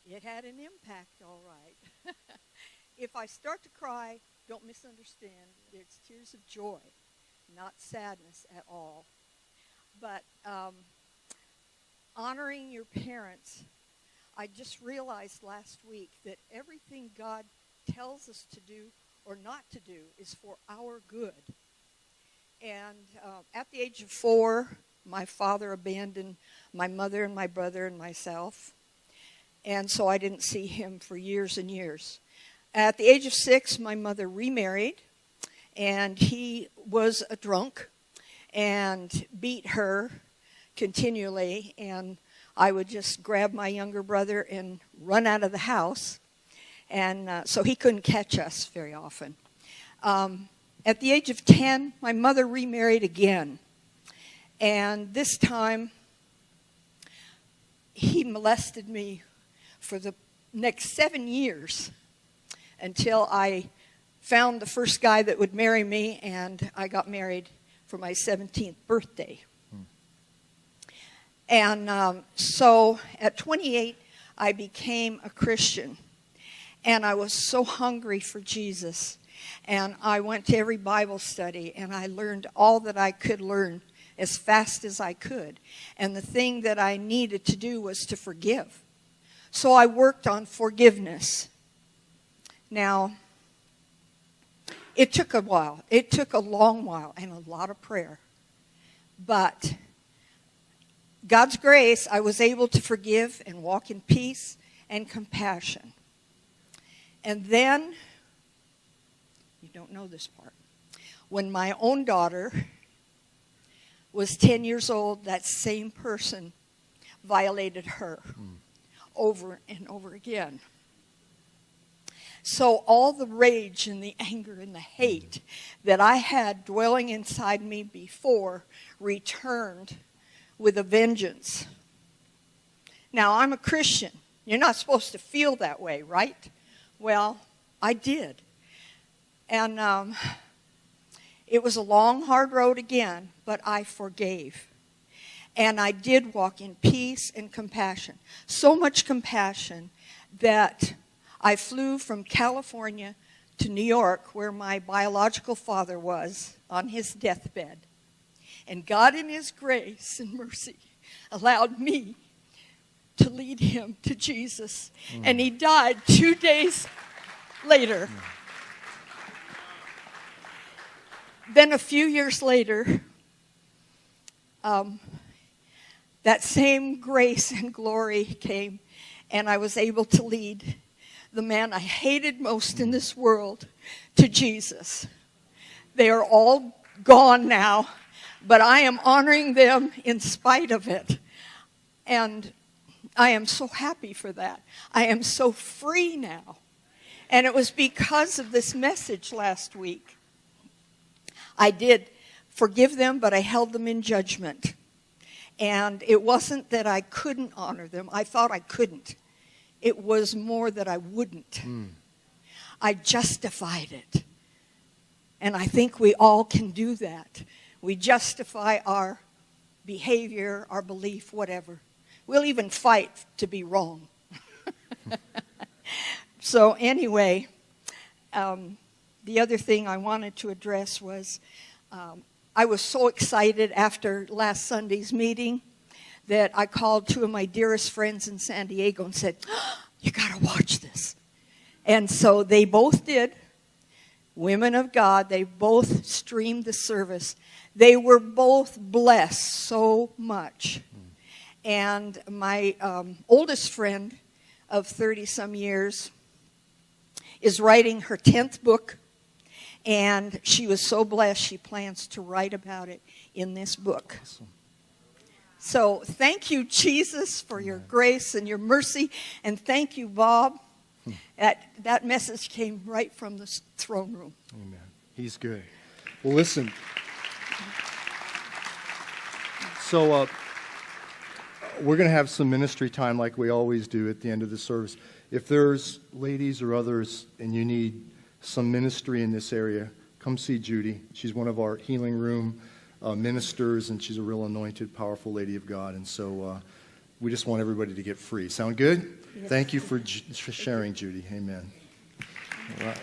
It had an impact, all right. If I start to cry, don't misunderstand. It's tears of joy, not sadness at all. But honoring your parents, I just realized last week that everything God tells us to do or not to do is for our good. And at the age of 4, my father abandoned my mother and my brother and myself. And so I didn't see him for years and years. At the age of 6, my mother remarried, and he was a drunk and beat her continually. And I would just grab my younger brother and run out of the house. And so he couldn't catch us very often. At the age of 10, my mother remarried again. And this time, he molested me for the next 7 years until I found the first guy that would marry me, and I got married for my 17th birthday. And so at 28, I became a Christian, and I was so hungry for Jesus. And I went to every Bible study, and I learned all that I could learn as fast as I could. And the thing that I needed to do was to forgive. So I worked on forgiveness. Now, it took a while. It took a long while and a lot of prayer. But God's grace, I was able to forgive and walk in peace and compassion. And then, you don't know this part, when my own daughter was 10 years old, that same person violated her over and over again. So all the rage and the anger and the hate that I had dwelling inside me before returned with a vengeance. Now, I'm a Christian. You're not supposed to feel that way, right? Well, I did. And it was a long, hard road again, but I forgave. And I did walk in peace and compassion. So much compassion that I flew from California to New York, where my biological father was on his deathbed. And God in his grace and mercy allowed me to lead him to Jesus. And he died 2 days later. Then a few years later, that same grace and glory came, and I was able to lead the man I hated most in this world to Jesus. They are all gone now, but I am honoring them in spite of it. And I am so happy for that. I am so free now. And it was because of this message last week. I did forgive them, but I held them in judgment. And it wasn't that I couldn't honor them. I thought I couldn't. It was more that I wouldn't. I justified it. And I think we all can do that. We justify our behavior, our belief, whatever. We'll even fight to be wrong. So anyway, the other thing I wanted to address was I was so excited after last Sunday's meeting that I called 2 of my dearest friends in San Diego and said, you got to watch this. And so they both did. Women of God, they both streamed the service. They were both blessed so much. And my oldest friend of 30-some years is writing her 10th book. And she was so blessed, she plans to write about it in this book. Awesome. So thank you, Jesus, for your grace and your mercy. And thank you, Bob. That message came right from the throne room. Amen. He's good. Well, listen. So we're going to have some ministry time like we always do at the end of the service. If there's ladies or others and you need some ministry in this area, come see Judy. She's one of our healing room ministers, and she's a real anointed, powerful lady of God. And so we just want everybody to get free. Sound good? Thank you for sharing, Judy. Amen. All right.